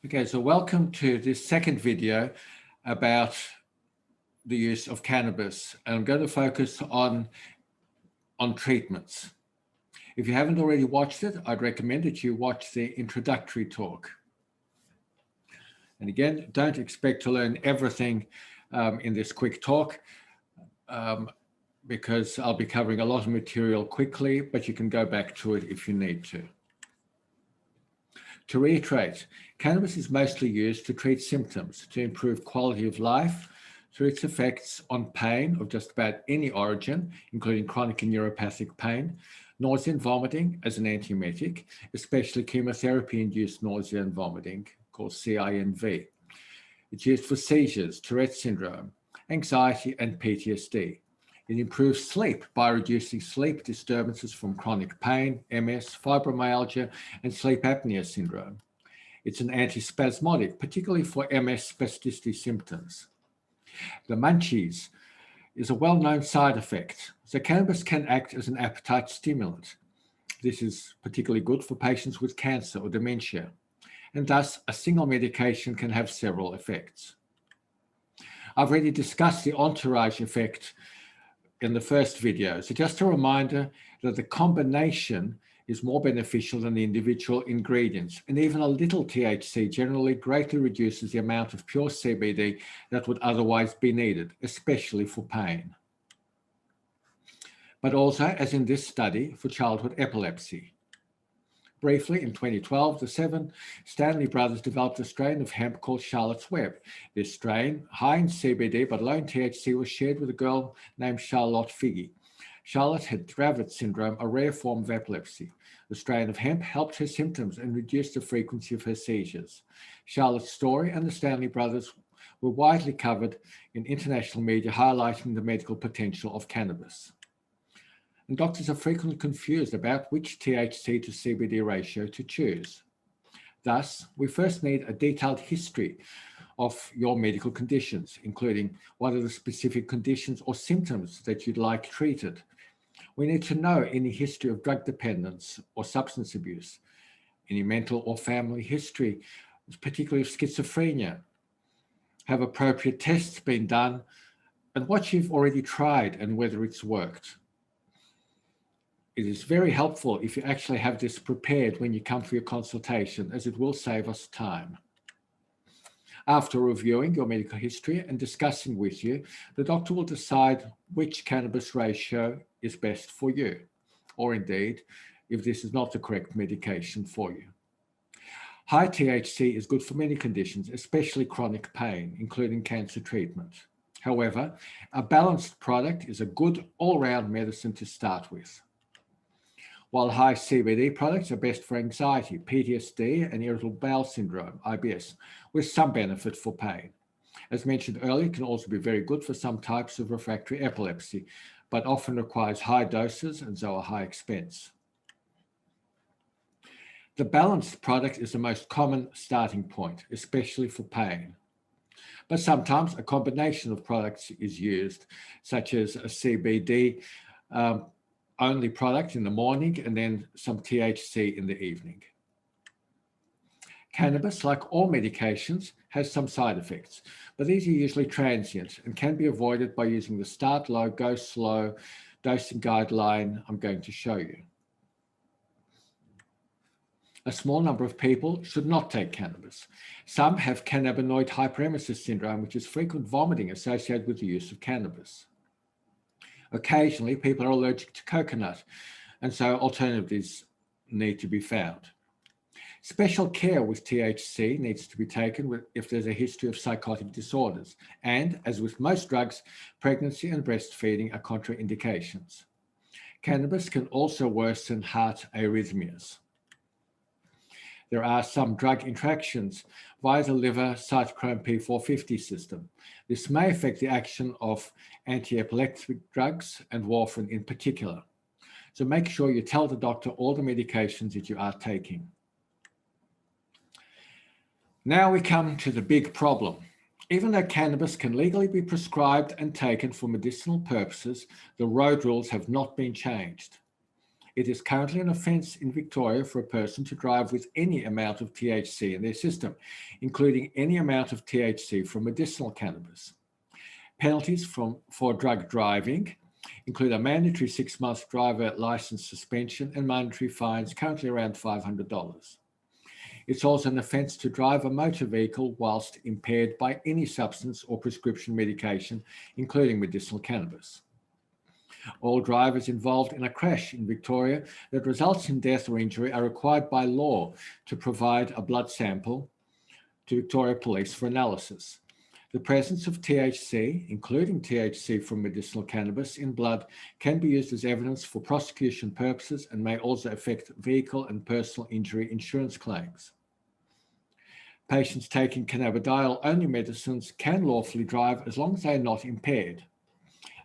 Okay, so welcome to this second video about the use of cannabis. And I'm going to focus on treatments. If you haven't already watched it, I'd recommend that you watch the introductory talk. And again, don't expect to learn everything in this quick talk because I'll be covering a lot of material quickly, but you can go back to it if you need to. To reiterate, cannabis is mostly used to treat symptoms, to improve quality of life through its effects on pain of just about any origin, including chronic and neuropathic pain, nausea and vomiting as an antiemetic, especially chemotherapy-induced nausea and vomiting, called CINV. It's used for seizures, Tourette syndrome, anxiety, and PTSD. It improves sleep by reducing sleep disturbances from chronic pain, MS, fibromyalgia, and sleep apnea syndrome. It's an antispasmodic, particularly for MS spasticity symptoms. The munchies is a well-known side effect. So cannabis can act as an appetite stimulant. This is particularly good for patients with cancer or dementia. And thus, a single medication can have several effects. I've already discussed the entourage effect in the first video. So just a reminder that the combination is more beneficial than the individual ingredients. And even a little THC generally greatly reduces the amount of pure CBD that would otherwise be needed, especially for pain. But also, as in this study, for childhood epilepsy. Briefly, in 2012, the seven Stanley brothers developed a strain of hemp called Charlotte's Web. This strain, high in CBD but low in THC, was shared with a girl named Charlotte Figi. Charlotte had Dravet syndrome, a rare form of epilepsy. The strain of hemp helped her symptoms and reduced the frequency of her seizures. Charlotte's story and the Stanley brothers were widely covered in international media, highlighting the medical potential of cannabis. And doctors are frequently confused about which THC to CBD ratio to choose. Thus, we first need a detailed history of your medical conditions, including what are the specific conditions or symptoms that you'd like treated. We need to know any history of drug dependence or substance abuse, any mental or family history, particularly of schizophrenia. Have appropriate tests been done, and what you've already tried and whether it's worked. It is very helpful if you actually have this prepared when you come for your consultation, as it will save us time. After reviewing your medical history and discussing with you, the doctor will decide which cannabis ratio is best for you, or indeed, if this is not the correct medication for you. High THC is good for many conditions, especially chronic pain, including cancer treatment. However, a balanced product is a good all-round medicine to start with. While high CBD products are best for anxiety, PTSD, and irritable bowel syndrome, IBS, with some benefit for pain. As mentioned earlier, it can also be very good for some types of refractory epilepsy, but often requires high doses and so a high expense. The balanced product is the most common starting point, especially for pain. But sometimes a combination of products is used, such as a CBD only product in the morning and then some THC in the evening. Cannabis, like all medications, has some side effects, but these are usually transient and can be avoided by using the start low, go slow dosing guideline I'm going to show you. A small number of people should not take cannabis. Some have cannabinoid hyperemesis syndrome, which is frequent vomiting associated with the use of cannabis. Occasionally, people are allergic to coconut, and so alternatives need to be found. Special care with THC needs to be taken if there's a history of psychotic disorders, and as with most drugs, pregnancy and breastfeeding are contraindications. Cannabis can also worsen heart arrhythmias. There are some drug interactions via the liver cytochrome P450 system. This may affect the action of anti-epileptic drugs and warfarin in particular. So make sure you tell the doctor all the medications that you are taking. Now we come to the big problem. Even though cannabis can legally be prescribed and taken for medicinal purposes, the road rules have not been changed. It is currently an offence in Victoria for a person to drive with any amount of THC in their system, including any amount of THC from medicinal cannabis. Penalties for drug driving include a mandatory 6-month driver license suspension and monetary fines, currently around $500. It's also an offence to drive a motor vehicle whilst impaired by any substance or prescription medication, including medicinal cannabis. All drivers involved in a crash in Victoria that results in death or injury are required by law to provide a blood sample to Victoria Police for analysis. The presence of THC, including THC from medicinal cannabis in blood, can be used as evidence for prosecution purposes and may also affect vehicle and personal injury insurance claims. Patients taking cannabidiol-only medicines can lawfully drive as long as they are not impaired.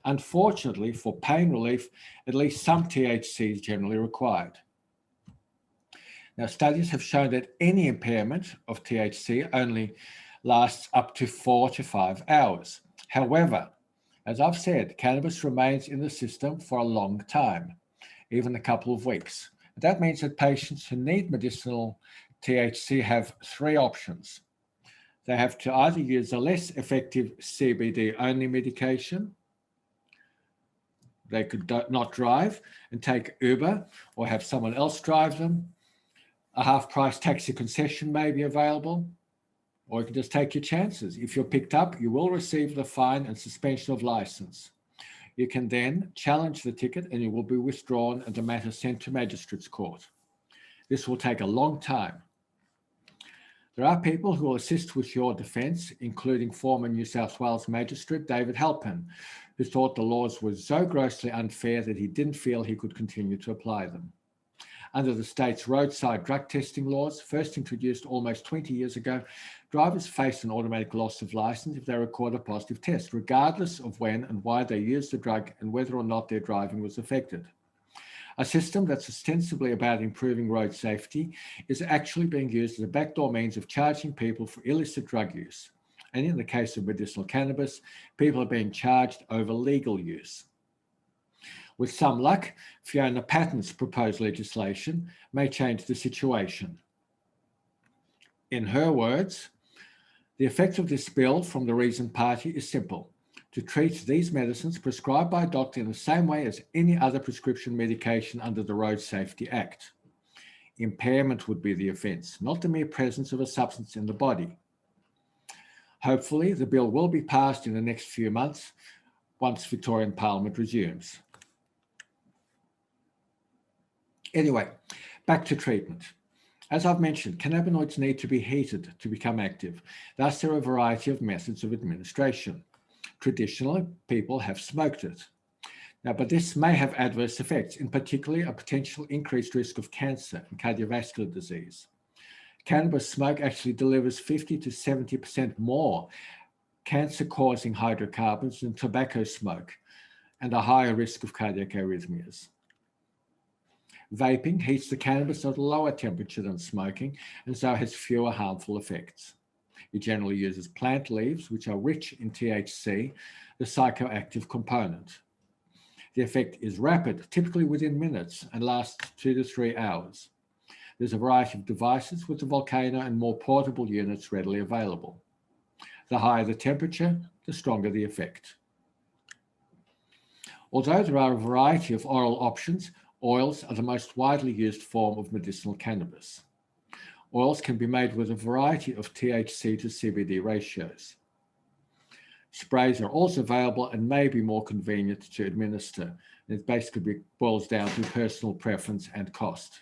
Unfortunately, for pain relief, at least some THC is generally required. Now, studies have shown that any impairment of THC only lasts up to 4 to 5 hours. However, as I've said, cannabis remains in the system for a long time, even a couple of weeks. That means that patients who need medicinal THC have 3 options. They have to either use a less effective CBD-only medication, they could not drive and take Uber or have someone else drive them. A half-price taxi concession may be available, or you can just take your chances. If you're picked up, you will receive the fine and suspension of license. You can then challenge the ticket and it will be withdrawn and the matter sent to magistrate's court. This will take a long time. There are people who will assist with your defence, including former New South Wales Magistrate David Halpin, who thought the laws were so grossly unfair that he didn't feel he could continue to apply them. Under the state's roadside drug testing laws, first introduced almost 20 years ago, drivers face an automatic loss of licence if they record a positive test, regardless of when and why they used the drug and whether or not their driving was affected. A system that's ostensibly about improving road safety is actually being used as a backdoor means of charging people for illicit drug use. And in the case of medicinal cannabis, people are being charged over legal use. With some luck, Fiona Patton's proposed legislation may change the situation. In her words, the effect of this bill from the Reason Party is simple: to treat these medicines prescribed by a doctor in the same way as any other prescription medication under the Road Safety Act. Impairment would be the offence, not the mere presence of a substance in the body. Hopefully, the bill will be passed in the next few months once Victorian Parliament resumes. Anyway, back to treatment. As I've mentioned, cannabinoids need to be heated to become active. Thus, there are a variety of methods of administration. Traditionally, people have smoked it. Now, but this may have adverse effects, in particular a potential increased risk of cancer and cardiovascular disease. Cannabis smoke actually delivers 50 to 70% more cancer-causing hydrocarbons than tobacco smoke and a higher risk of cardiac arrhythmias. Vaping heats the cannabis at a lower temperature than smoking and so has fewer harmful effects. It generally uses plant leaves, which are rich in THC, the psychoactive component. The effect is rapid, typically within minutes, and lasts 2 to 3 hours. There's a variety of devices with the Volcano and more portable units readily available. The higher the temperature, the stronger the effect. Although there are a variety of oral options, oils are the most widely used form of medicinal cannabis. Oils can be made with a variety of THC to CBD ratios. Sprays are also available and may be more convenient to administer. It basically boils down to personal preference and cost.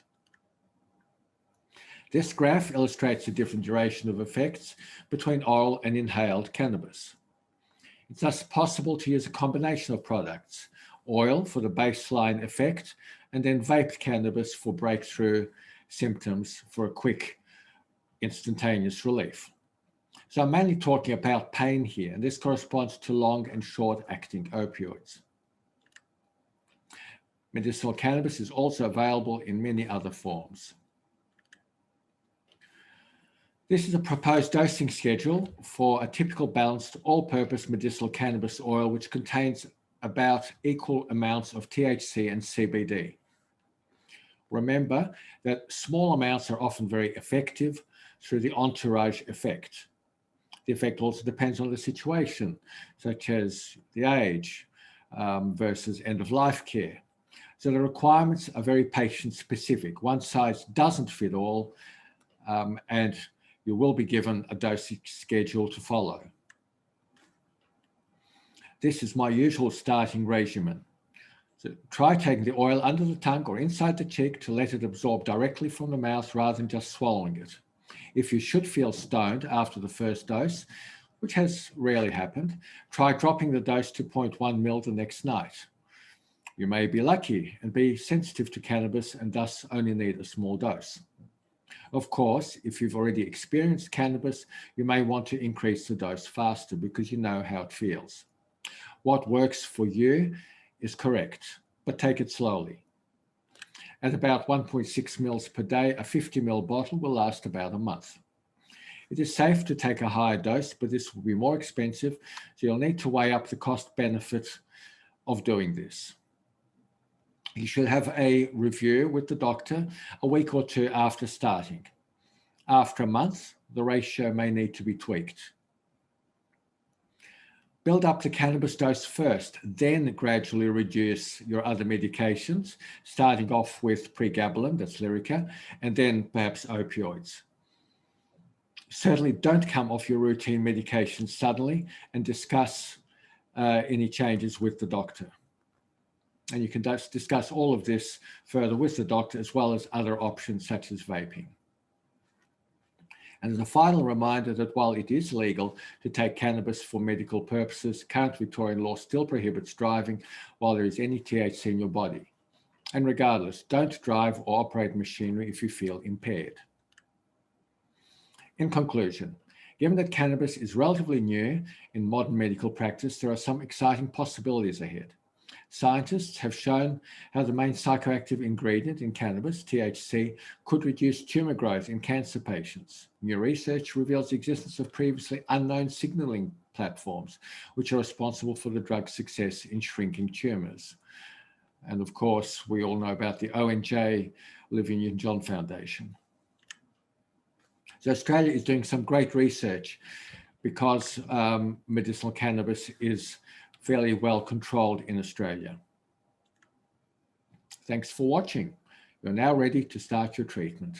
This graph illustrates the different duration of effects between oral and inhaled cannabis. It's thus possible to use a combination of products: oil for the baseline effect, and then vaped cannabis for breakthrough symptoms for a quick, instantaneous relief. So I'm mainly talking about pain here, and this corresponds to long and short-acting opioids. Medicinal cannabis is also available in many other forms. This is a proposed dosing schedule for a typical balanced all-purpose medicinal cannabis oil, which contains about equal amounts of THC and CBD. Remember that small amounts are often very effective through the entourage effect. The effect also depends on the situation, such as the age versus end-of-life care. So the requirements are very patient-specific. One size doesn't fit all, and you will be given a dosage schedule to follow. This is my usual starting regimen. So try taking the oil under the tongue or inside the cheek to let it absorb directly from the mouth rather than just swallowing it. If you should feel stoned after the first dose, which has rarely happened, try dropping the dose to 0.1 ml the next night. You may be lucky and be sensitive to cannabis and thus only need a small dose. Of course, if you've already experienced cannabis, you may want to increase the dose faster because you know how it feels. What works for you is correct, but take it slowly. At about 1.6 mils per day, a 50 ml bottle will last about a month. It is safe to take a higher dose, but this will be more expensive, so you'll need to weigh up the cost benefit of doing this. You should have a review with the doctor a week or two after starting. After a month, the ratio may need to be tweaked. Build up the cannabis dose first, then gradually reduce your other medications, starting off with pregabalin, that's Lyrica, and then perhaps opioids. Certainly don't come off your routine medication suddenly and discuss any changes with the doctor. And you can discuss all of this further with the doctor as well as other options such as vaping. And as a final reminder that while it is legal to take cannabis for medical purposes, current Victorian law still prohibits driving while there is any THC in your body. And regardless, don't drive or operate machinery if you feel impaired. In conclusion, given that cannabis is relatively new in modern medical practice, there are some exciting possibilities ahead. Scientists have shown how the main psychoactive ingredient in cannabis, THC, could reduce tumor growth in cancer patients. New research reveals the existence of previously unknown signaling platforms, which are responsible for the drug's success in shrinking tumors. And of course, we all know about the ONJ Olivia Newton-John Foundation. So Australia is doing some great research because medicinal cannabis is fairly well controlled in Australia. Thanks for watching. You're now ready to start your treatment.